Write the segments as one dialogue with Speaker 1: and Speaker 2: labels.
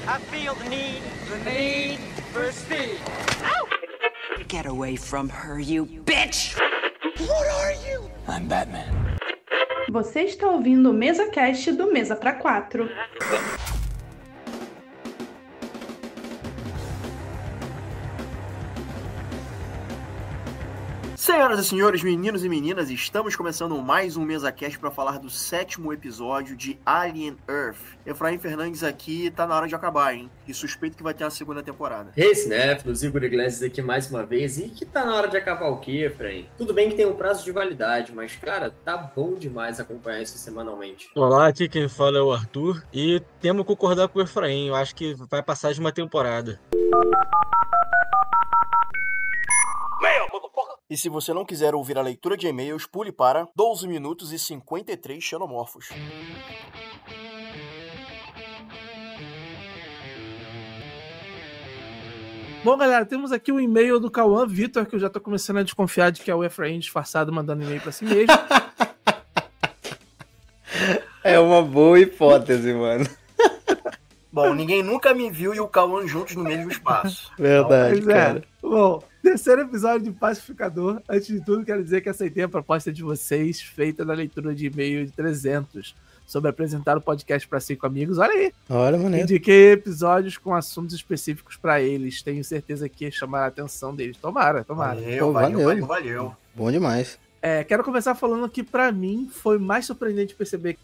Speaker 1: I feel the need for speed.
Speaker 2: Get away from her, you bitch!
Speaker 1: What are you?
Speaker 3: I'm Batman.
Speaker 4: Você está ouvindo o MesaCast do Mesa pra 4.
Speaker 5: Senhoras e senhores, meninos e meninas, estamos começando mais um MesaCast para falar do 7º episódio de Alien Earth. Efraim Fernandes aqui, tá na hora de acabar, hein? E suspeito que vai ter uma segunda temporada.
Speaker 6: Hey, cinéfilos, Igor Iglesias aqui mais uma vez. E que tá na hora de acabar o quê, Efraim? Tudo bem que tem um prazo de validade, mas, cara, tá bom demais acompanhar isso semanalmente.
Speaker 7: Olá, aqui quem fala é o Arthur. E temos que concordar com o Efraim, eu acho que vai passar de uma temporada.
Speaker 5: E se você não quiser ouvir a leitura de e-mails, pule para 12 minutos e 53 xenomorfos.
Speaker 8: Bom, galera, temos aqui o e-mail do Cauã Vitor, que eu já tô começando a desconfiar de que é o Efraim disfarçado mandando e-mail pra si mesmo.
Speaker 9: É uma boa hipótese, mano.
Speaker 5: Bom, ninguém nunca me viu e o Cauã juntos no mesmo espaço.
Speaker 9: Verdade,
Speaker 8: Pois é.
Speaker 9: cara.
Speaker 8: Bom, terceiro episódio de Pacificador. Antes de tudo, quero dizer que aceitei a proposta de vocês, feita na leitura de e-mail de 300, sobre apresentar o podcast para 5 amigos. Olha aí!
Speaker 9: Olha, maneiro.
Speaker 8: Indiquei episódios com assuntos específicos para eles. Tenho certeza que chamará a atenção deles. Tomara.
Speaker 5: Valeu.
Speaker 9: Bom demais.
Speaker 8: Quero começar falando que, pra mim, foi mais surpreendente perceber...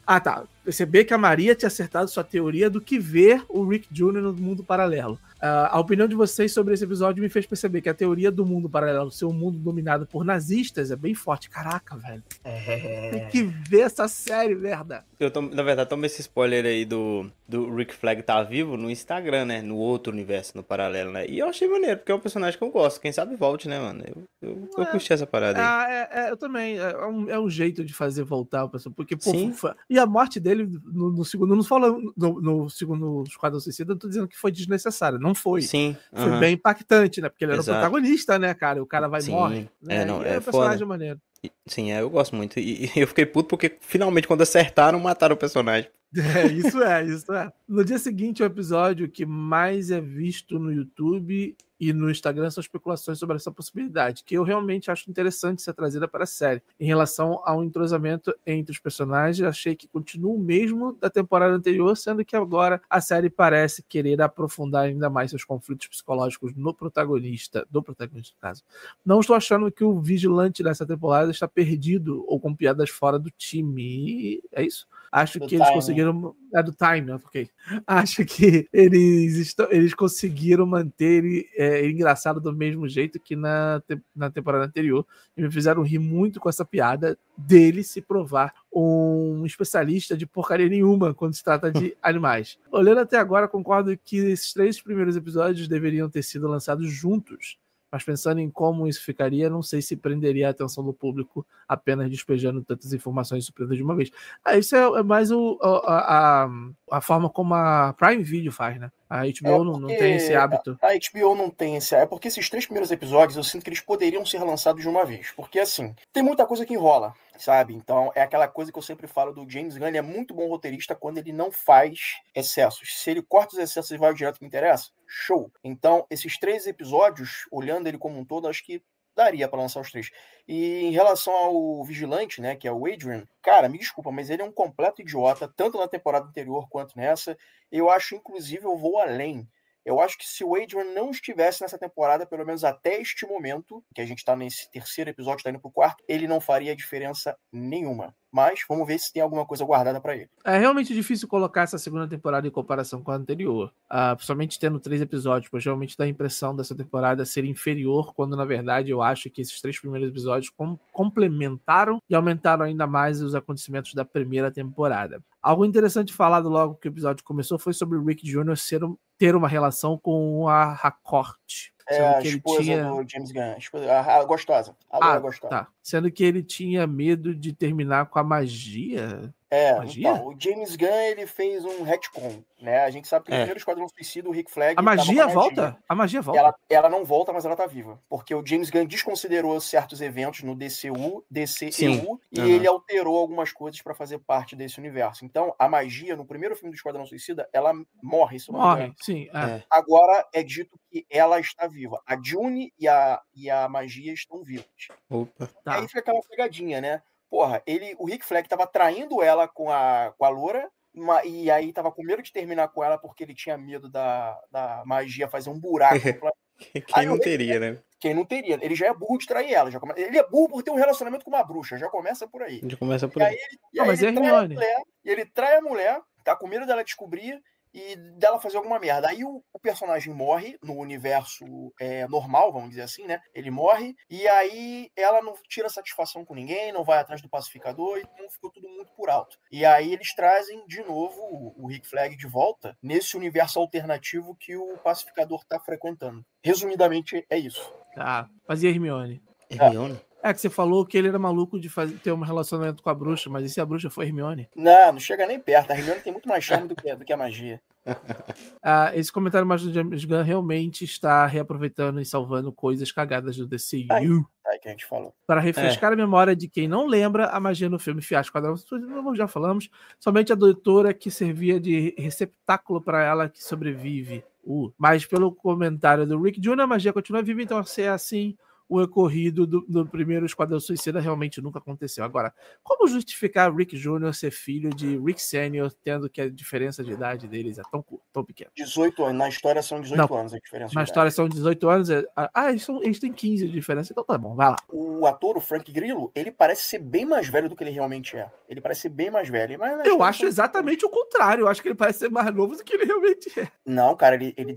Speaker 8: Perceber que a Maria tinha acertado sua teoria do que ver o Rick Jr. no mundo paralelo. A opinião de vocês sobre esse episódio me fez perceber que a teoria do mundo paralelo ser um mundo dominado por nazistas é bem forte. Caraca, velho. Tem que ver essa série, merda.
Speaker 9: Na verdade, toma esse spoiler aí do Rick Flag tá vivo no Instagram, né? No outro universo, no paralelo, né? E eu achei maneiro, porque é um personagem que eu gosto. Quem sabe volte, né, mano? Eu curti essa parada aí.
Speaker 8: Eu também. É um jeito de fazer voltar o pessoal. Porque, pô,
Speaker 9: Sim.
Speaker 8: e a morte dele no segundo. Não fala no segundo Esquadrão Suicida, eu não tô dizendo que foi desnecessário. Não foi.
Speaker 9: Sim.
Speaker 8: Foi bem impactante, né? Porque ele era
Speaker 9: Exato.
Speaker 8: o protagonista, né, cara? O cara vai e
Speaker 9: Sim.
Speaker 8: morre. Né?
Speaker 9: É
Speaker 8: um personagem
Speaker 9: foda.
Speaker 8: maneiro.
Speaker 9: Sim, eu gosto muito. E eu fiquei puto porque finalmente, quando acertaram, mataram o personagem.
Speaker 8: Isso é. No dia seguinte, o episódio que mais é visto no YouTube e no Instagram são especulações sobre essa possibilidade, que eu realmente acho interessante ser trazida para a série. Em relação ao entrosamento entre os personagens, achei que continua o mesmo da temporada anterior, sendo que agora a série parece querer aprofundar ainda mais seus conflitos psicológicos do protagonista, no caso. Não estou achando que o vigilante dessa temporada está perdido ou com piadas fora do time. É isso? Acho que eles conseguiram... É do time, ok. Acho que eles conseguiram manter ele engraçado do mesmo jeito que na temporada anterior. E me fizeram rir muito com essa piada dele se provar um especialista de porcaria nenhuma quando se trata de animais. Olhando até agora, concordo que esses 3 primeiros episódios deveriam ter sido lançados juntos. Mas pensando em como isso ficaria, não sei se prenderia a atenção do público apenas despejando tantas informações surpresas de uma vez. Isso é mais a forma como a Prime Video faz, né? A HBO não tem esse hábito.
Speaker 5: A HBO não tem esse hábito. É porque esses 3 primeiros episódios eu sinto que eles poderiam ser lançados de uma vez. Porque, assim, tem muita coisa que enrola, sabe? Então, é aquela coisa que eu sempre falo do James Gunn. Ele é muito bom roteirista quando ele não faz excessos. Se ele corta os excessos e vai direto ao que interessa, show. Então, esses 3 episódios, olhando ele como um todo, acho que daria pra lançar os 3. E em relação ao vigilante, né, que é o Adrian, cara, me desculpa, mas ele é um completo idiota, tanto na temporada anterior quanto nessa. Eu acho, inclusive, eu vou além. Eu acho que se o Adrian não estivesse nessa temporada, pelo menos até este momento, que a gente tá nesse 3º episódio, tá indo pro 4º, ele não faria diferença nenhuma. Mas vamos ver se tem alguma coisa guardada pra ele.
Speaker 8: É realmente difícil colocar essa segunda temporada em comparação com a anterior. Principalmente tendo 3 episódios, pois realmente dá a impressão dessa temporada ser inferior, quando na verdade eu acho que esses 3 primeiros episódios complementaram e aumentaram ainda mais os acontecimentos da primeira temporada. Algo interessante falado logo que o episódio começou foi sobre o Rick Jr. ter uma relação com a Harcourt.
Speaker 5: É a esposa do James Gunn, a gostosa. A loira gostosa.
Speaker 8: Tá. Sendo que ele tinha medo de terminar com a magia.
Speaker 5: Então, o James Gunn, ele fez um retcon, né? A gente sabe que no primeiro Esquadrão Suicida, o Rick Flag...
Speaker 8: A magia volta? A magia volta?
Speaker 5: Ela não volta, mas ela tá viva. Porque o James Gunn desconsiderou certos eventos no DCU e ele alterou algumas coisas pra fazer parte desse universo. Então, a magia, no primeiro filme do Esquadrão Suicida, ela morre.
Speaker 8: Sim.
Speaker 5: Agora é dito que ela está viva. A June e a magia estão vivas.
Speaker 9: Opa.
Speaker 5: E aí fica aquela pegadinha, né? Porra, o Rick Flag tava traindo ela com a loura, e aí tava com medo de terminar com ela porque ele tinha medo da magia fazer um buraco.
Speaker 9: Quem não teria, né?
Speaker 5: Quem não teria. Ele já é burro de trair ela. Ele é burro por ter um relacionamento com uma bruxa. Já começa por aí. Ele trai a mulher, tá com medo dela descobrir e dela fazer alguma merda. Aí o personagem morre no universo normal, vamos dizer assim, né? Ele morre e aí ela não tira satisfação com ninguém, não vai atrás do pacificador, então ficou tudo muito por alto. E aí eles trazem de novo o Rick Flag de volta nesse universo alternativo que o pacificador tá frequentando. Resumidamente, é isso.
Speaker 8: Tá. Mas e a Hermione?
Speaker 9: Hermione?
Speaker 8: Que você falou que ele era maluco de ter um relacionamento com a bruxa, mas e se a bruxa foi Hermione?
Speaker 5: Não chega nem perto. A Hermione tem muito mais charme do que a magia.
Speaker 8: Esse comentário mais do James Gunn realmente está reaproveitando e salvando coisas cagadas do DCU.
Speaker 5: Aí que a gente falou.
Speaker 8: Para refrescar a memória de quem não lembra, a magia no filme Fiasco Quadrado, já falamos, somente a doutora que servia de receptáculo para ela que sobrevive. Mas pelo comentário do Rick Jr., a magia continua viva, então se é assim... O ocorrido do primeiro Esquadrão Suicida realmente nunca aconteceu. Agora, como justificar Rick Jr. ser filho de Rick Sr., tendo que a diferença de idade deles é tão pequena?
Speaker 5: 18 anos. Na história são 18 anos a diferença.
Speaker 8: Na história são 18 anos. Eles têm 15 de diferença, então tá bom, vai lá.
Speaker 5: O ator, o Frank Grillo, ele parece ser bem mais velho do que ele realmente é. Ele parece ser bem mais velho. Mas
Speaker 8: eu acho exatamente o contrário. Eu acho que ele parece ser mais novo do que ele realmente é.
Speaker 5: Não, cara, ele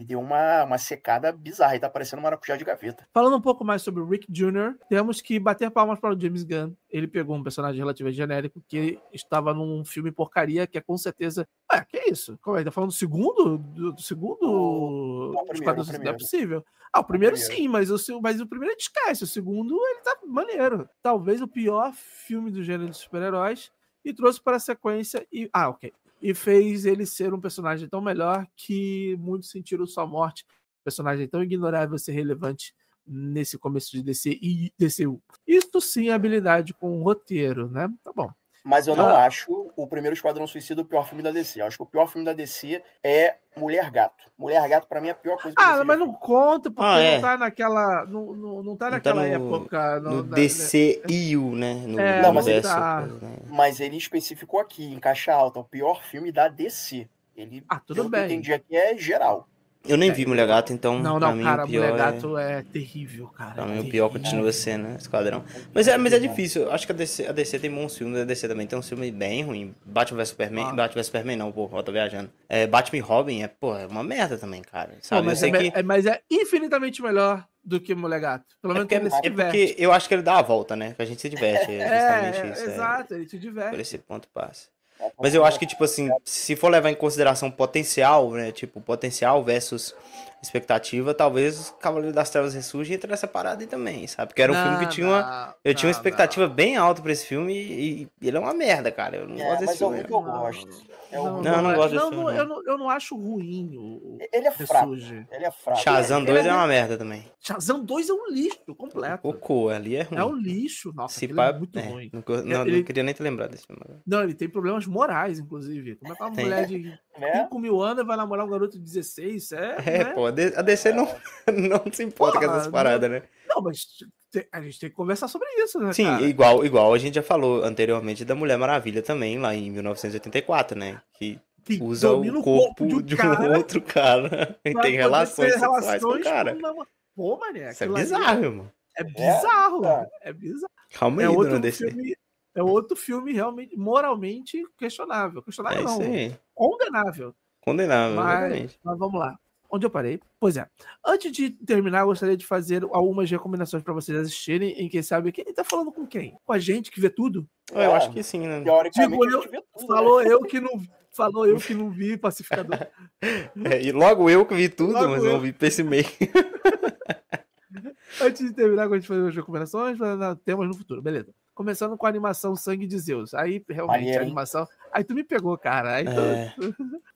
Speaker 5: deu uma secada bizarra. Ele tá parecendo um maracujá de gaveta.
Speaker 8: Falando um pouco mais sobre o Rick Jr., temos que bater palmas para o James Gunn. Ele pegou um personagem relativamente genérico que estava num filme porcaria, que é com certeza... que é isso? Como é? Tá falando do segundo? Do segundo... Não é possível. O primeiro sim, mas o primeiro ele esquece. O segundo, ele tá maneiro. Talvez o pior filme do gênero de super-heróis, e trouxe para a sequência e fez ele ser um personagem tão melhor que muitos sentiram sua morte. Personagem tão ignorável ser relevante nesse começo de DC e DCU. Isso sim é habilidade com o roteiro, né? Tá bom.
Speaker 5: Mas eu não acho o primeiro Esquadrão Suicida o pior filme da DC. Eu acho que o pior filme da DC é Mulher Gato. Mulher Gato, pra mim, é a pior coisa que DC
Speaker 8: mas não conta, porque não tá naquela... Não tá naquela época...
Speaker 9: No DCU, né?
Speaker 5: Não, mas ele especificou aqui, em caixa alta, o pior filme da DC. Ele,
Speaker 8: tudo bem.
Speaker 5: Eu entendi aqui, é geral.
Speaker 9: Eu nem vi Mulher Gato, então.
Speaker 8: Não,
Speaker 9: pra mim,
Speaker 8: cara,
Speaker 9: o pior
Speaker 8: Mulher Gato é terrível, cara.
Speaker 9: Pra mim, o pior continua sendo Esquadrão. Mas é difícil. Eu acho que a DC tem bons filmes. A DC também tem um filme bem ruim. Batman vs Superman. Batman vs Superman, não, eu tô viajando. Batman e Robin é uma merda também, cara. Sabe?
Speaker 8: Mas é infinitamente melhor do que Mulher Gato. Pelo menos ele se diverte.
Speaker 9: Porque eu acho que ele dá a volta, né? Que a gente se diverte. Justamente isso.
Speaker 8: Exato, ele te diverte.
Speaker 9: Por esse ponto passa. Mas eu acho que, tipo assim, se for levar em consideração potencial, né? Tipo, potencial versus expectativa, talvez Cavaleiro das Trevas Ressurge entra nessa parada aí também, sabe? Porque era um filme que eu tinha uma expectativa bem alta pra esse filme e ele é uma merda, cara. Eu não gosto desse filme.
Speaker 5: Eu gosto.
Speaker 9: Não gosto desse filme.
Speaker 8: Eu não acho ruim
Speaker 5: ele é fraco. Ele é fraco.
Speaker 9: Shazam 2 é uma merda também.
Speaker 8: Shazam 2 é um lixo completo.
Speaker 9: Cocô, ali é ruim.
Speaker 8: É um lixo. Nossa,
Speaker 9: é
Speaker 8: muito ruim.
Speaker 9: Não queria nem te lembrar desse filme.
Speaker 8: Não, ele tem problemas morais, inclusive. Como é que uma mulher de 5 mil anos vai namorar um garoto de 16?
Speaker 9: Pô, a DC não se importa com essas paradas, né?
Speaker 8: Não, mas a gente tem que conversar sobre isso, né,
Speaker 9: Sim,
Speaker 8: cara?
Speaker 9: igual a gente já falou anteriormente da Mulher Maravilha também, lá em 1984, né? Que usa o corpo de um outro cara e tem relações sexuais com o cara.
Speaker 8: Pô, mané.
Speaker 9: Isso é bizarro, irmão.
Speaker 8: É bizarro. É bizarro.
Speaker 9: Calma aí, dona DC.
Speaker 8: É outro filme realmente moralmente questionável. Questionável não.
Speaker 9: Condenável,
Speaker 8: Mas vamos lá. Onde eu parei? Pois é. Antes de terminar, eu gostaria de fazer algumas recomendações para vocês assistirem. Em quem sabe quem tá falando com quem? Com a gente que vê tudo?
Speaker 9: Eu acho que sim, né?
Speaker 5: Teoricamente,
Speaker 8: Digo,
Speaker 5: a gente vê tudo,
Speaker 8: falou
Speaker 5: né?
Speaker 8: eu que não vi Pacificador.
Speaker 9: E logo eu que vi tudo,
Speaker 8: Logo
Speaker 9: mas
Speaker 8: eu.
Speaker 9: não vi pra esse meio.
Speaker 8: Antes de terminar, a gente fazer as recomendações, temas no futuro, beleza. Começando com a animação Sangue de Zeus. Aí, realmente,
Speaker 5: Maneiro,
Speaker 8: a animação... Aí tu me pegou, cara. Aí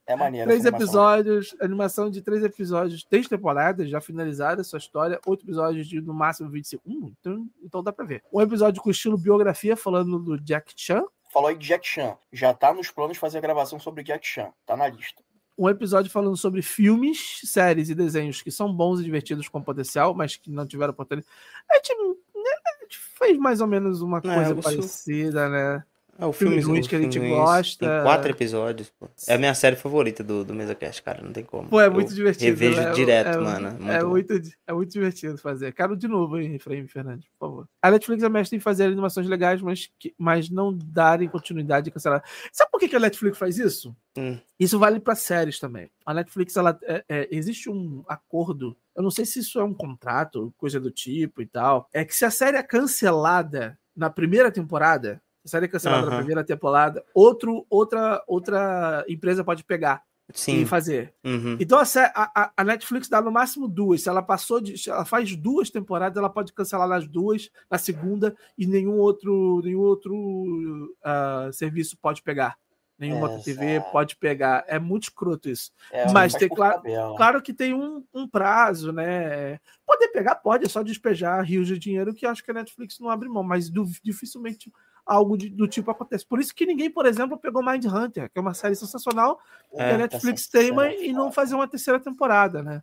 Speaker 5: É maneiro.
Speaker 8: 3
Speaker 5: essa animação.
Speaker 8: episódios, animação de 3 episódios, 3 temporadas, já finalizada a sua história, 8 episódios de no máximo 25 segundos, então dá pra ver. Um episódio com estilo biografia, falando do Jack Chan.
Speaker 5: Falou aí de Jack Chan. Já tá nos planos fazer a gravação sobre Jack Chan. Tá na lista.
Speaker 8: Um episódio falando sobre filmes, séries e desenhos que são bons e divertidos com potencial, mas que não tiveram oportunidade. A gente fez mais ou menos uma coisa parecida, né?
Speaker 9: O filme
Speaker 8: ruins que a gente gosta.
Speaker 9: Tem 4 episódios, pô. É a minha série favorita do MesaCast, cara. Não tem como.
Speaker 8: Pô, é muito divertido.
Speaker 9: Revejo direto, mano.
Speaker 8: É muito divertido fazer. Quero de novo, hein, Efraim Fernandes, por favor. A Netflix é mestre em fazer animações legais, mas não darem continuidade e cancelar. Sabe por que a Netflix faz isso? Isso vale para séries também. A Netflix, existe um acordo, eu não sei se isso é um contrato, coisa do tipo e tal, é que se a série é cancelada na primeira temporada, a série é cancelada na primeira temporada, outra empresa pode pegar e fazer. Então a Netflix dá no máximo 2. Se ela faz 2 temporadas, ela pode cancelar nas 2, na segunda, e nenhum outro serviço pode pegar. Nenhuma outra TV pode pegar. É muito escroto isso. Mas tem claro que tem um prazo, né? Poder pegar, pode, é só despejar rios de dinheiro, que acho que a Netflix não abre mão, mas dificilmente algo do tipo acontece. Por isso que ninguém, por exemplo, pegou Mindhunter, que é uma série sensacional, que a Netflix teima e não fazer uma 3ª temporada, né?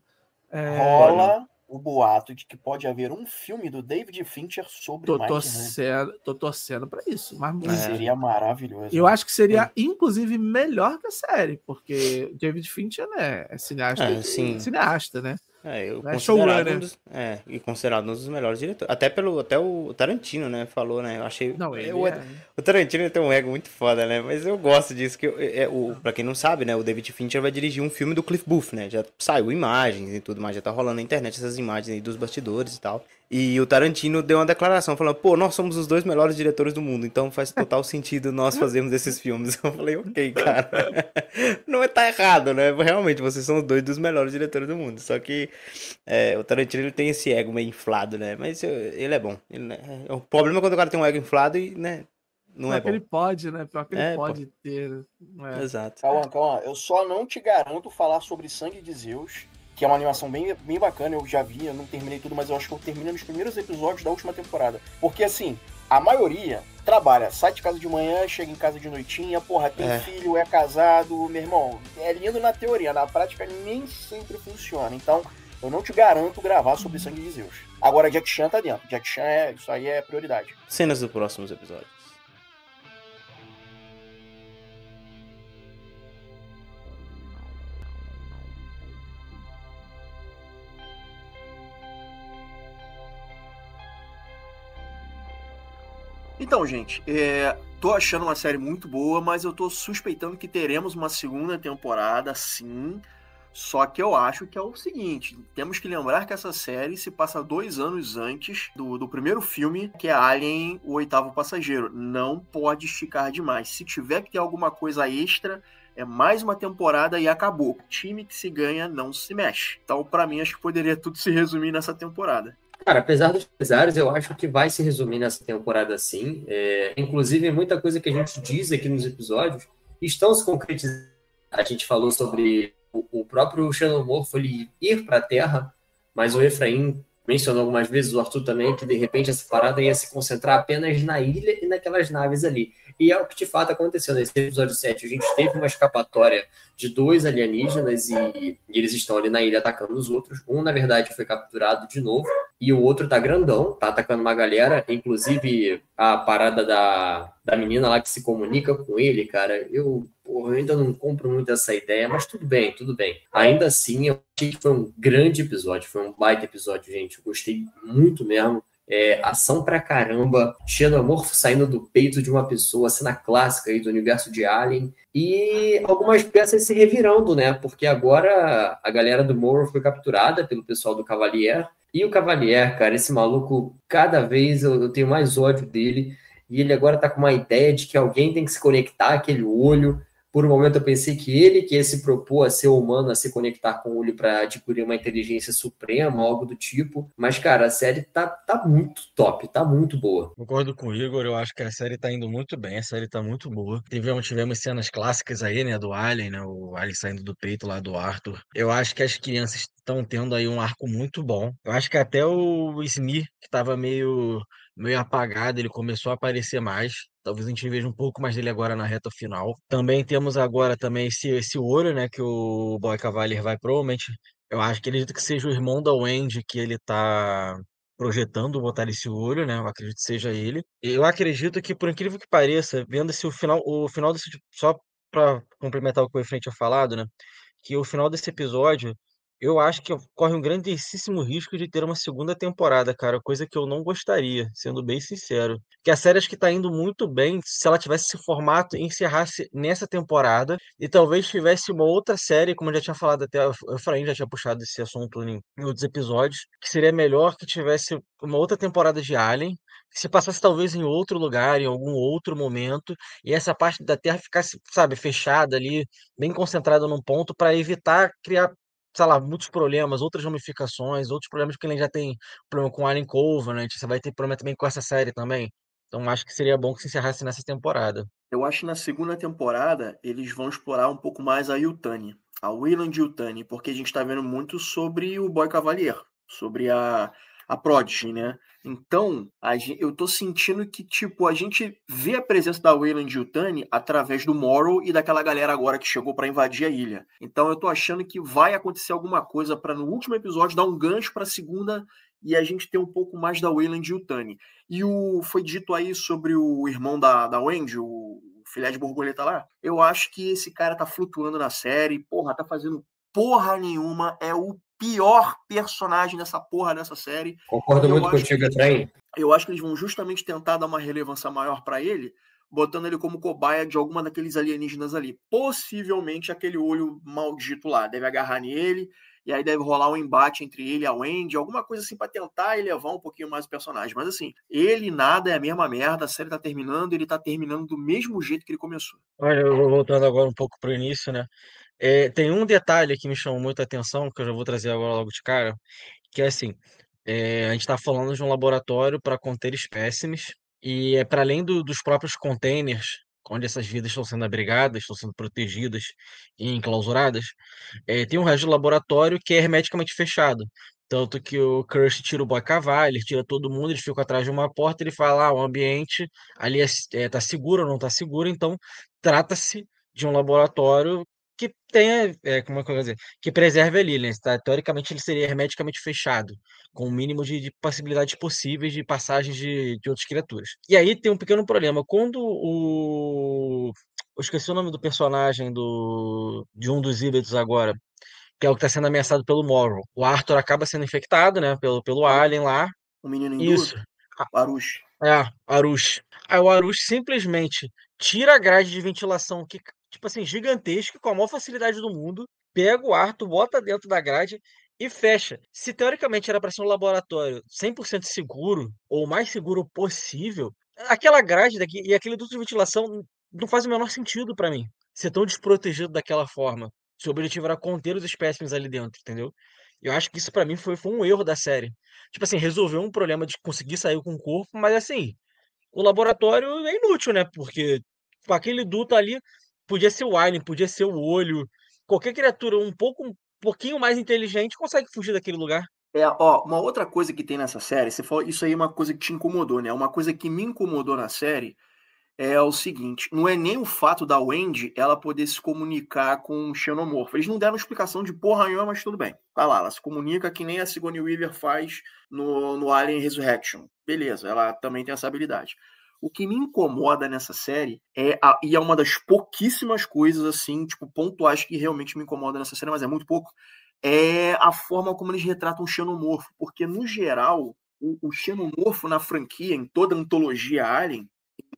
Speaker 5: Rola o boato de que pode haver um filme do David Fincher sobre Mindhunter.
Speaker 8: Tô torcendo pra isso. Mas
Speaker 5: seria maravilhoso.
Speaker 8: Eu acho que seria, inclusive, melhor que a série, porque David Fincher, né, é cineasta, né?
Speaker 9: E considerado um dos melhores diretores. Até o Tarantino, né? Falou, né? Eu achei. O Tarantino tem um ego muito foda, né? Mas eu gosto disso. Pra quem não sabe, né? O David Fincher vai dirigir um filme do Cliff Booth, né? Já saiu imagens e tudo mais, já tá rolando na internet essas imagens aí dos bastidores e tal. E o Tarantino deu uma declaração falando, pô, nós somos os 2 melhores diretores do mundo, então faz total sentido nós fazermos esses filmes. Eu falei, ok, cara. Não tá errado, né? Realmente, vocês são os 2 dos melhores diretores do mundo. Só que o Tarantino ele tem esse ego meio inflado, né? Mas ele é bom. O problema é quando o cara tem um ego inflado e, né? Não é bom.
Speaker 8: Ele pode, né? Pior que ele pode ter.
Speaker 9: Exato.
Speaker 5: Calma. Eu só não te garanto falar sobre Sangue de Zeus, que é uma animação bem bacana, eu já vi, eu não terminei tudo, mas eu acho que eu terminei nos primeiros episódios da última temporada. Porque, assim, a maioria trabalha, sai de casa de manhã, chega em casa de noitinha, tem filho, é casado, meu irmão, é lindo na teoria, na prática nem sempre funciona. Então, eu não te garanto gravar sobre Sangue de Zeus. Agora, Jack Chan tá dentro. Jack Chan, isso aí é prioridade.
Speaker 9: Cenas dos próximos episódios.
Speaker 5: Então, gente, tô achando uma série muito boa, mas eu tô suspeitando que teremos uma 2ª temporada, sim. Só que eu acho que é o seguinte, temos que lembrar que essa série se passa 2 anos antes do primeiro filme, que é Alien, o 8º Passageiro. Não pode esticar demais. Se tiver que ter alguma coisa extra, é mais uma temporada e acabou. O time que se ganha não se mexe. Então, pra mim, acho que poderia tudo se resumir nessa temporada.
Speaker 6: Cara, apesar dos pesares, eu acho que vai se resumir nessa temporada sim. Inclusive, muita coisa que a gente diz aqui nos episódios estão se concretizando. A gente falou sobre o próprio Xenomorfo ele ir para a Terra, mas o Efraim mencionou algumas vezes, o Arthur também, que de repente essa parada ia se concentrar apenas na ilha e naquelas naves ali. E é o que de fato aconteceu nesse episódio 7. A gente teve uma escapatória de 2 alienígenas e eles estão ali na ilha atacando os outros. Um, na verdade, foi capturado de novo e o outro tá grandão, tá atacando uma galera. Inclusive, a parada da menina lá que se comunica com ele, cara, eu ainda não compro muito essa ideia, mas tudo bem. Ainda assim, eu achei que foi um grande episódio, foi um baita episódio, gente. Eu gostei muito mesmo. ação pra caramba, xenomorfo saindo do peito de uma pessoa, cena clássica aí do universo de Alien, e algumas peças se revirando, né? Porque agora a galera do Morrow foi capturada pelo pessoal do Cavalier, e o Cavalier, cara, esse maluco, cada vez eu tenho mais ódio dele, e ele agora tá com uma ideia de que alguém tem que se conectar àquele olho. Por um momento eu pensei que ele que ia se propor a ser humano, a se conectar com o olho para adquirir uma inteligência suprema, algo do tipo. Mas, cara, a série tá muito top, tá muito boa.
Speaker 7: Concordo com o Igor, eu acho que a série tá indo muito bem, a série tá muito boa. Tivemos cenas clássicas aí, né, do Alien, né, o Alien saindo do peito lá do Arthur. Eu acho que as crianças estão tendo aí um arco muito bom. Eu acho que até o Smee, que tava meio apagado, ele começou a aparecer mais. Talvez a gente veja um pouco mais dele agora na reta final. Também temos agora também esse olho, né, que o Boy Cavalier vai provavelmente. Eu acho que ele acredito que seja o irmão da Wendy que ele tá projetando botar esse olho, né? Eu acredito que seja ele. Eu acredito que, por incrível que pareça, vendo esse o final desse, só para complementar o que o Efraim tinha falado, né? Que o final desse episódio, eu acho que corre um grandíssimo risco de ter uma segunda temporada, cara, coisa que eu não gostaria, sendo bem sincero. Que a série acho que tá indo muito bem se ela tivesse esse formato e encerrasse nessa temporada e talvez tivesse uma outra série, como eu já tinha falado até, o Efraim já tinha puxado esse assunto em outros episódios, que seria melhor que tivesse uma outra temporada de Alien, que se passasse talvez em outro lugar, em algum outro momento, e essa parte da Terra ficasse, sabe, fechada ali, bem concentrada num ponto para evitar criar, sei lá, muitos problemas, outras ramificações, outros problemas que ele já tem problema com Alien Covenant, você vai ter problema também com essa série também. Então acho que seria bom que se encerrasse nessa temporada.
Speaker 5: Eu acho que na segunda temporada eles vão explorar um pouco mais a Yutani, a Weyland Yutani, porque a gente está vendo muito sobre o Boy Cavalier, sobre a Prodigy, né? Então, eu tô sentindo que, tipo, a gente vê a presença da Weyland Yutani através do Morrow e daquela galera agora que chegou para invadir a ilha. Então eu tô achando que vai acontecer alguma coisa para no último episódio dar um gancho para a segunda e a gente ter um pouco mais da Weyland Yutani. E foi dito aí sobre o irmão da Wendy, o filé de borboleta lá. Eu acho que esse cara tá flutuando na série, porra, tá fazendo porra nenhuma, é o pior personagem dessa porra dessa série.
Speaker 6: Concordo muito contigo, Efraim.
Speaker 5: Eu acho que eles vão justamente tentar dar uma relevância maior para ele, botando ele como cobaia de alguma daqueles alienígenas ali. Possivelmente aquele olho maldito lá deve agarrar nele, e aí deve rolar um embate entre ele e a Wendy, alguma coisa assim para tentar elevar um pouquinho mais o personagem. Mas assim, ele nada é a mesma merda, a série tá terminando, ele tá terminando do mesmo jeito que ele começou.
Speaker 7: Olha, eu vou voltando agora um pouco pro início, né? Tem um detalhe que me chamou muita atenção, que eu já vou trazer agora logo de cara, que é assim, a gente está falando de um laboratório para conter espécimes, e é para além dos próprios containers, onde essas vidas estão sendo abrigadas, estão sendo protegidas e enclausuradas, tem um resto do laboratório que é hermeticamente fechado. Tanto que o Crush tira o Boy Cavalli, ele tira todo mundo, eles ficam atrás de uma porta, ele fala, o ambiente ali tá seguro ou não tá seguro, então trata-se de um laboratório que tenha, como é que eu vou dizer, que preserve ali, né? Teoricamente ele seria hermeticamente fechado, com o mínimo de possibilidades possíveis de passagens de outras criaturas. E aí tem um pequeno problema, quando eu esqueci o nome do personagem de um dos híbridos agora, que é o que está sendo ameaçado pelo Morrow. O Arthur acaba sendo infectado, né, pelo Alien lá.
Speaker 5: O menino hindu?
Speaker 7: Isso.
Speaker 5: Arush.
Speaker 7: Arush. Aí o Arush simplesmente tira a grade de ventilação, que, tipo assim, gigantesca, com a maior facilidade do mundo, pega o Arthur, bota dentro da grade e fecha. Se teoricamente era para ser um laboratório 100% seguro, ou o mais seguro possível, aquela grade daqui e aquele duto de ventilação não faz o menor sentido para mim. Ser tão desprotegido daquela forma. Se o objetivo era conter os espécimes ali dentro, entendeu? Eu acho que isso pra mim foi um erro da série. Tipo assim, resolveu um problema de conseguir sair com o corpo, mas assim, o laboratório é inútil, né? Porque com aquele duto ali, podia ser o Alien, podia ser o olho. Qualquer criatura um pouquinho mais inteligente consegue fugir daquele lugar.
Speaker 5: Uma outra coisa que tem nessa série, você falou, isso aí é uma coisa que te incomodou, né? Uma coisa que me incomodou na série é o seguinte, não é nem o fato da Wendy ela poder se comunicar com o xenomorfo. Eles não deram explicação de porra nenhuma, mas tudo bem. Tá lá, ela se comunica que nem a Sigourney Weaver faz no Alien Resurrection. Beleza, ela também tem essa habilidade. O que me incomoda nessa série e é uma das pouquíssimas coisas, assim, tipo, pontuais que realmente me incomoda nessa série, mas é muito pouco, é a forma como eles retratam o xenomorfo. Porque, no geral, o xenomorfo na franquia, em toda a antologia Alien,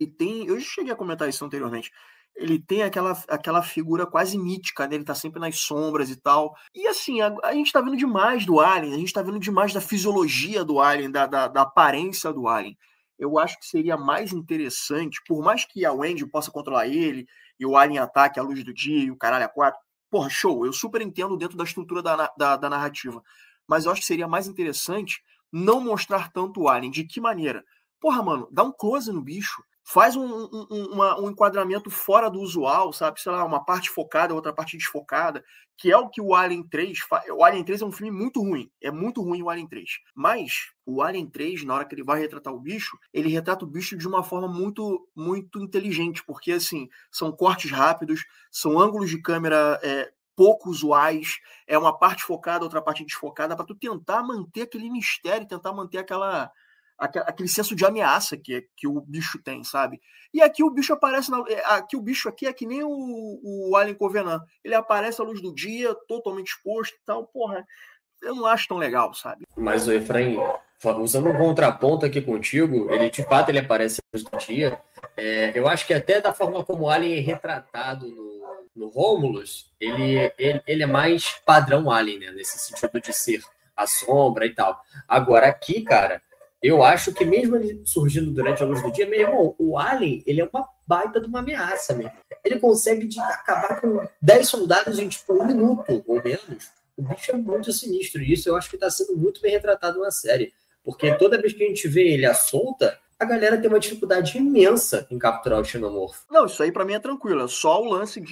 Speaker 5: ele tem... Eu já cheguei a comentar isso anteriormente. Ele tem aquela figura quase mítica, né? Ele tá sempre nas sombras e tal. E assim, a gente tá vendo demais do Alien, a gente tá vendo demais da fisiologia do Alien, da aparência do Alien. Eu acho que seria mais interessante, por mais que a Wendy possa controlar ele, e o Alien ataque à luz do dia, e o caralho a quatro. Porra, show, eu super entendo dentro da estrutura da narrativa. Mas eu acho que seria mais interessante não mostrar tanto o Alien. De que maneira? Porra, mano, dá um close no bicho. Faz um enquadramento fora do usual, sabe? Sei lá, uma parte focada, outra parte desfocada, que é o que o Alien 3 faz. O Alien 3 é um filme muito ruim. É muito ruim o Alien 3. Mas o Alien 3, na hora que ele vai retratar o bicho, ele retrata o bicho de uma forma muito, muito inteligente, porque, assim, são cortes rápidos, são ângulos de câmera pouco usuais, é uma parte focada, outra parte desfocada, para tu tentar manter aquele mistério, tentar manter aquele senso de ameaça que o bicho tem, sabe? E aqui o bicho aparece... Aqui o bicho aqui é que nem o Alien Covenant. Ele aparece à luz do dia, totalmente exposto e tal. Porra, eu não acho tão legal, sabe?
Speaker 6: Mas o Efraim, usando um contraponto aqui contigo, de fato ele aparece à luz do dia. Eu acho que até da forma como o Alien é retratado no Romulus, ele é mais padrão Alien, né? Nesse sentido de ser a sombra e tal. Agora aqui, cara, eu acho que mesmo ele surgindo durante a luz do dia, meu irmão, o Alien, ele é uma baita de uma ameaça mesmo. Ele consegue acabar com 10 soldados em, tipo, 1 minuto ou menos. O bicho é muito sinistro. E isso eu acho que está sendo muito bem retratado na série. Porque toda vez que a gente vê ele à solta, a galera tem uma dificuldade imensa em capturar o xenomorfo.
Speaker 5: Não, isso aí pra mim é tranquilo. É só o lance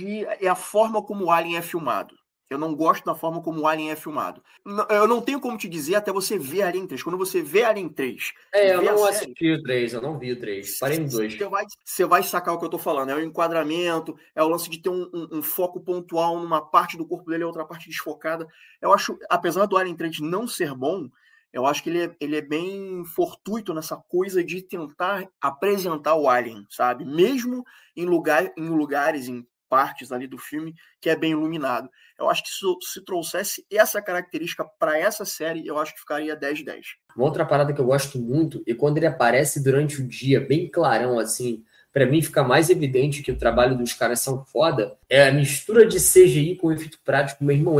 Speaker 5: é a forma como o Alien é filmado. Eu não gosto da forma como o Alien é filmado. Eu não tenho como te dizer até você ver Alien 3. Quando você vê Alien 3...
Speaker 6: eu não assisti o 3, eu não vi o 3. Parei no 2.
Speaker 5: Você vai sacar o que eu tô falando. É o enquadramento, é o lance de ter um foco pontual numa parte do corpo dele e outra parte desfocada. Eu acho, apesar do Alien 3 não ser bom, eu acho que ele é bem fortuito nessa coisa de tentar apresentar o Alien, sabe? Mesmo em lugares, em partes ali do filme que é bem iluminado. Eu acho que se trouxesse essa característica para essa série, eu acho que ficaria 10/10.
Speaker 6: Uma outra parada que eu gosto muito, e quando ele aparece durante o dia, bem clarão assim, para mim fica mais evidente que o trabalho dos caras são foda, é a mistura de CGI com efeito prático, meu irmão,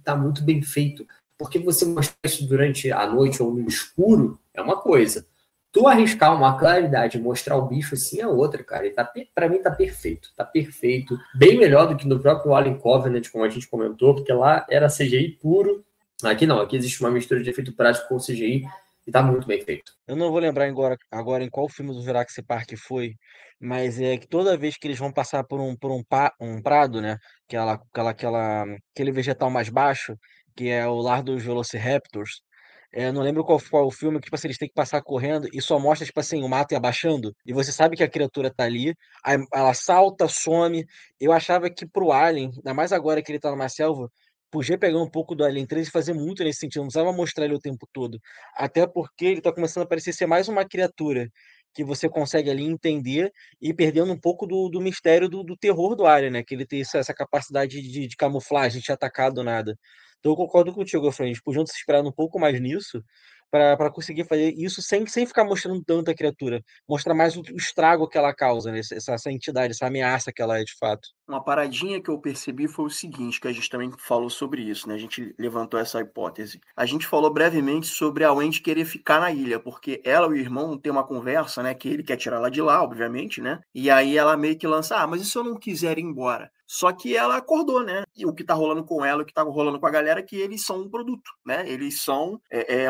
Speaker 6: tá muito bem feito. Porque você mostrar isso durante a noite ou no escuro é uma coisa. Tu arriscar uma claridade e mostrar o bicho assim é outra, cara. E pra mim tá perfeito. Tá perfeito. Bem melhor do que no próprio Alien Covenant, como a gente comentou, porque lá era CGI puro. Aqui não, aqui existe uma mistura de efeito prático com CGI e tá muito bem feito.
Speaker 7: Eu não vou lembrar agora em qual filme do Jurassic Park foi, mas é que toda vez que eles vão passar por um prado, né? Aquele vegetal mais baixo, que é o lar dos Velociraptors. Não lembro qual o filme que, tipo assim, eles têm que passar correndo e só mostra, tipo assim, o mato abaixando. E você sabe que a criatura tá ali, aí ela salta, some. Eu achava que pro Alien, ainda mais agora que ele tá numa selva, podia pegar um pouco do Alien 3 e fazer muito nesse sentido. Não precisava mostrar ele o tempo todo. Até porque ele tá começando a parecer ser mais uma criatura que você consegue ali entender e perdendo um pouco do mistério do terror do Alien, né? Que ele tem essa capacidade de camuflagem, de te atacar do nada. Então eu concordo contigo, Efraim. Eles podiam se esperar um pouco mais nisso para conseguir fazer isso sem ficar mostrando tanta criatura. Mostrar mais o estrago que ela causa, né? Essa entidade, essa ameaça que ela é de fato.
Speaker 5: Uma paradinha que eu percebi foi o seguinte, que a gente também falou sobre isso, né? A gente levantou essa hipótese. A gente falou brevemente sobre a Wendy querer ficar na ilha, porque ela e o irmão têm uma conversa, né? Que ele quer tirar ela de lá, obviamente, né? E aí ela meio que lança, mas e se eu não quiser ir embora? Só que ela acordou, né? E o que tá rolando com ela, o que tá rolando com a galera é que eles são um produto, né? Eles são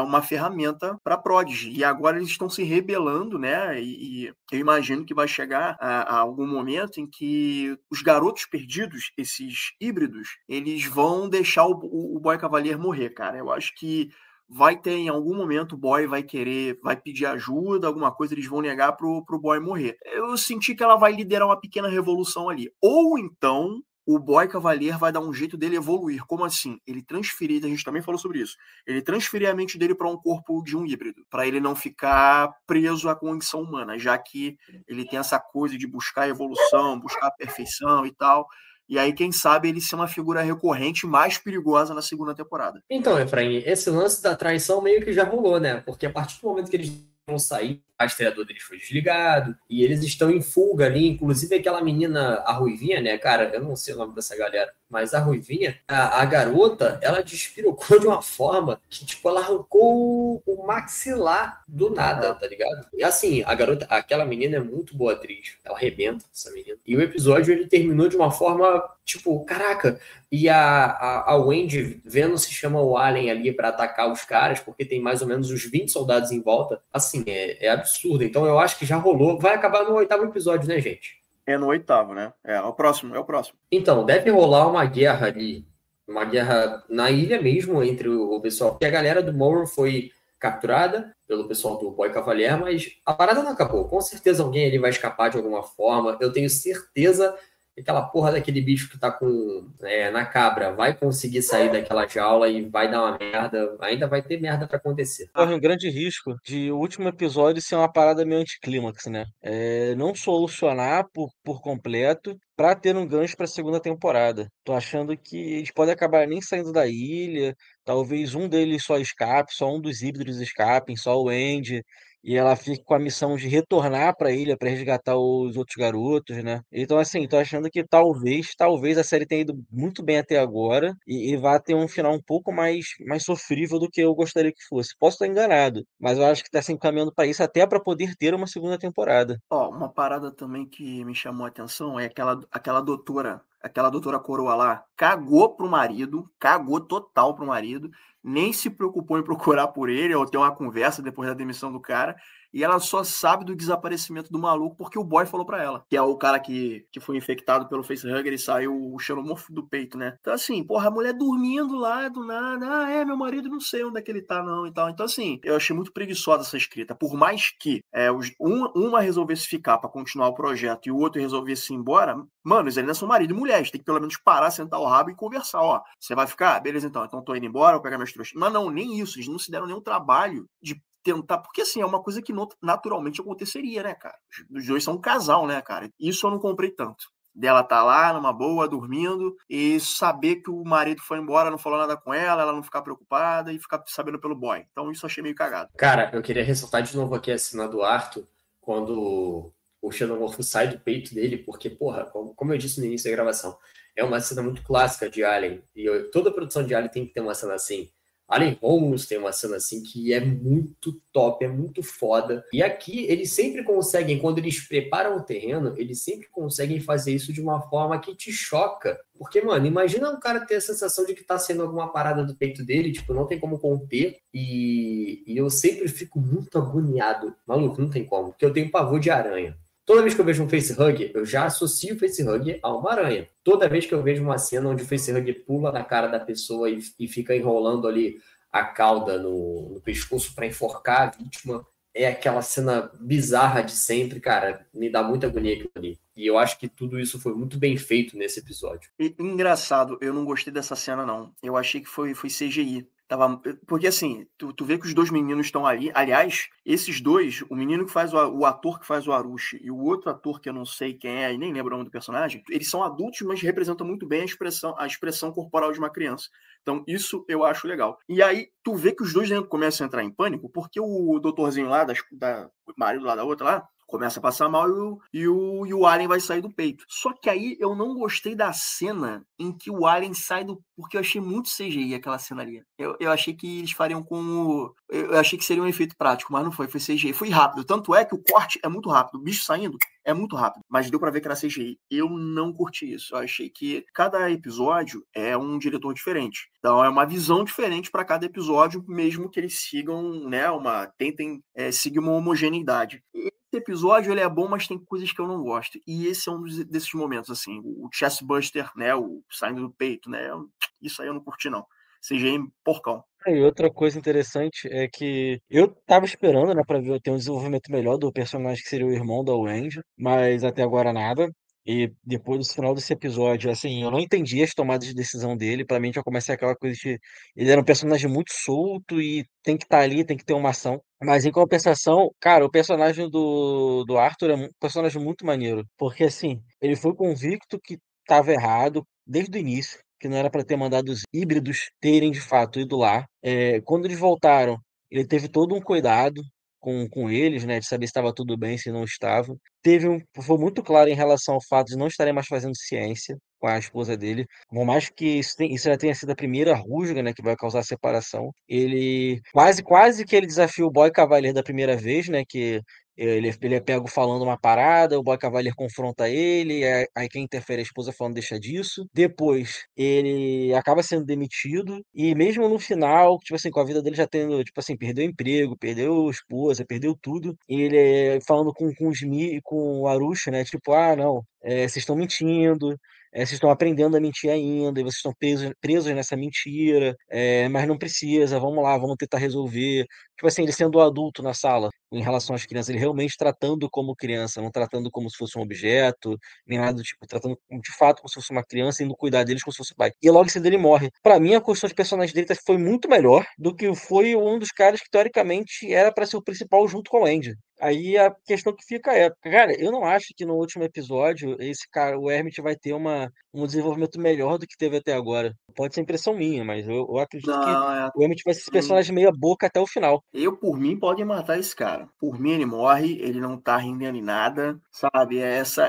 Speaker 5: uma ferramenta para Prodigy. E agora eles estão se rebelando, né? E eu imagino que vai chegar a algum momento em que os garotos perdidos, esses híbridos, eles vão deixar o Boy Cavalier morrer, cara. Eu acho que vai ter em algum momento o Boy vai pedir ajuda, alguma coisa, eles vão negar pro Boy morrer. Eu senti que ela vai liderar uma pequena revolução ali. Ou então o Boy Cavalier vai dar um jeito dele evoluir. Como assim? Ele transferir, a gente também falou sobre isso, ele transferir a mente dele para um corpo de um híbrido, para ele não ficar preso à condição humana, já que ele tem essa coisa de buscar a evolução, buscar a perfeição e tal. E aí, quem sabe, ele ser uma figura recorrente mais perigosa na segunda temporada.
Speaker 6: Então, Efraim, esse lance da traição meio que já rolou, né? Porque a partir do momento que eles vão sair, a estreador deles foi desligado, e eles estão em fuga ali, inclusive aquela menina, a Ruivinha, né, cara, eu não sei o nome dessa galera, mas a Ruivinha, a garota, ela despirocou de uma forma que, tipo, ela arrancou o maxilar do nada, tá ligado? E assim, a garota, aquela menina é muito boa atriz, ela arrebenta, essa menina. E o episódio, ele terminou de uma forma, tipo, caraca, e a Wendy vendo se chama o Alien ali pra atacar os caras, porque tem mais ou menos uns 20 soldados em volta, assim, é absurdo. Então eu acho que já rolou. Vai acabar no 8º episódio, né, gente?
Speaker 5: É no 8º, né? É o próximo.
Speaker 6: Então, deve rolar uma guerra ali, uma guerra na ilha mesmo, entre o pessoal, porque a galera do Morrow foi capturada pelo pessoal do Boy Cavalier, mas a parada não acabou. Com certeza alguém ali vai escapar de alguma forma. Eu tenho certeza que aquela porra daquele bicho que tá na cabra vai conseguir sair daquela jaula e vai dar uma merda. Ainda vai ter merda pra acontecer.
Speaker 7: Corre um grande risco de o último episódio ser uma parada meio anticlímax, né? Não solucionar por completo pra ter um gancho pra segunda temporada. Tô achando que eles podem acabar nem saindo da ilha, talvez um deles só escape, só um dos híbridos escapem, só o Andy. E ela fica com a missão de retornar pra ilha pra resgatar os outros garotos, né? Então, assim, tô achando que talvez a série tenha ido muito bem até agora e vá ter um final um pouco mais sofrível do que eu gostaria que fosse. Posso estar enganado, mas eu acho que tá se encaminhando pra isso até pra poder ter uma segunda temporada.
Speaker 5: Uma parada também que me chamou a atenção é aquela doutora coroa lá, cagou total pro marido, nem se preocupou em procurar por ele ou ter uma conversa depois da demissão do cara, e ela só sabe do desaparecimento do maluco porque o boy falou pra ela, que é o cara que foi infectado pelo facehugger e saiu o xenomorfo do peito, né? Então assim, porra, a mulher dormindo lá do nada, meu marido não sei onde é que ele tá não e tal. Então assim, eu achei muito preguiçosa essa escrita, por mais que uma resolvesse ficar pra continuar o projeto e o outro resolvesse ir embora, mano, eles ainda são marido e mulher, a gente tem que pelo menos parar, sentar o rabo e conversar, ó, você vai ficar? Beleza então tô indo embora, vou pegar meus trouxas. Mas não, nem isso, eles não se deram nenhum trabalho de tentar, porque assim, é uma coisa que naturalmente aconteceria, né, cara? Os dois são um casal, né, cara? Isso eu não comprei tanto. Dela tá lá, numa boa, dormindo, e saber que o marido foi embora, não falou nada com ela não ficar preocupada e ficar sabendo pelo boy. Então isso eu achei meio cagado.
Speaker 6: Cara, eu queria ressaltar de novo aqui a cena do Arthur, quando o xenomorfo sai do peito dele, porque, porra, como eu disse no início da gravação, é uma cena muito clássica de Alien, e toda produção de Alien tem que ter uma cena assim. Alien Romulus tem uma cena assim que é muito top, é muito foda. E aqui eles sempre conseguem, quando eles preparam o terreno, eles sempre conseguem fazer isso de uma forma que te choca. Porque, mano, imagina um cara ter a sensação de que tá sendo alguma parada do peito dele, tipo, não tem como conter. E eu sempre fico muito agoniado. Maluco, não tem como, porque eu tenho pavor de aranha. Toda vez que eu vejo um facehugger, eu já associo o facehugger a uma aranha. Toda vez que eu vejo uma cena onde o facehugger pula na cara da pessoa e fica enrolando ali a cauda no pescoço para enforcar a vítima, é aquela cena bizarra de sempre, cara. Me dá muita agonia aquilo ali. E eu acho que tudo isso foi muito bem feito nesse episódio.
Speaker 5: Engraçado, eu não gostei dessa cena, não. Eu achei que foi CGI. Porque assim, tu vê que os dois meninos estão ali. Aliás, esses dois, o menino que faz o ator que faz o Arushi e o outro ator que eu não sei quem é e nem lembro o nome do personagem, eles são adultos, mas representam muito bem a expressão corporal de uma criança. Então, isso eu acho legal. E aí, tu vê que os dois começam a entrar em pânico, porque o doutorzinho lá, o marido lá da outra lá, começa a passar mal e o Alien vai sair do peito. Só que aí eu não gostei da cena em que o Alien sai do... Porque eu achei muito CGI aquela cena ali. Eu achei que eles fariam com... Eu achei que seria um efeito prático, mas não foi CGI. Foi rápido. Tanto é que o corte é muito rápido. O bicho saindo é muito rápido. Mas deu pra ver que era CGI. Eu não curti isso. Eu achei que cada episódio é um diretor diferente. Então é uma visão diferente para cada episódio, mesmo que eles sigam, né, tentem seguir uma homogeneidade. Esse episódio ele é bom, mas tem coisas que eu não gosto. E esse é um desses momentos, assim. O chestbuster, né, o saindo do peito, né, isso aí eu não curti, não. CGI porcão.
Speaker 7: E outra coisa interessante é que eu tava esperando, né, pra ter um desenvolvimento melhor do personagem que seria o irmão da Wendy, mas até agora nada. E depois do final desse episódio, assim, eu não entendi as tomadas de decisão dele. Pra mim já começa aquela coisa de ele era um personagem muito solto e tem que estar ali, tem que ter uma ação. Mas em compensação, cara, o personagem do Arthur é um personagem muito maneiro. Porque assim, ele foi convicto que estava errado desde o início, que não era para ter mandado os híbridos terem de fato ido lá. Quando eles voltaram, ele teve todo um cuidado com eles, né, de saber se estava tudo bem, se não estava. Foi muito claro em relação ao fato de não estarem mais fazendo ciência com a esposa dele. Por mais que isso já tenha sido a primeira rusga, né, que vai causar separação, ele quase que ele desafia o Boy Cavalier da primeira vez, né, que ele é pego falando uma parada, o Boy Cavalier confronta ele, aí quem interfere é a esposa falando deixa disso. Depois, ele acaba sendo demitido, e mesmo no final, tipo assim, com a vida dele já tendo, tipo assim, perdeu o emprego, perdeu a esposa, perdeu tudo, e ele falando com com o Arushi, né, tipo, não, vocês estão mentindo, vocês estão aprendendo a mentir ainda, e vocês estão presos nessa mentira, mas não precisa, vamos lá, vamos tentar resolver. Tipo assim, ele sendo adulto na sala, em relação às crianças, ele realmente tratando como criança, não tratando como se fosse um objeto, nem nada do tipo, tratando de fato como se fosse uma criança e indo cuidar deles como se fosse pai. E logo em seguida ele morre. Pra mim, a construção de personagem dele foi muito melhor do que foi um dos caras que, teoricamente, era pra ser o principal junto com o Andy. Aí a questão que fica cara, eu não acho que no último episódio esse cara, o Hermit, vai ter um desenvolvimento melhor do que teve até agora. Pode ser impressão minha, mas eu acredito que
Speaker 5: Não,
Speaker 7: o Hermit vai ser esse personagem meia boca até o final.
Speaker 5: por mim, pode matar esse cara. Por mim, ele morre, ele não tá rendendo em nada, sabe?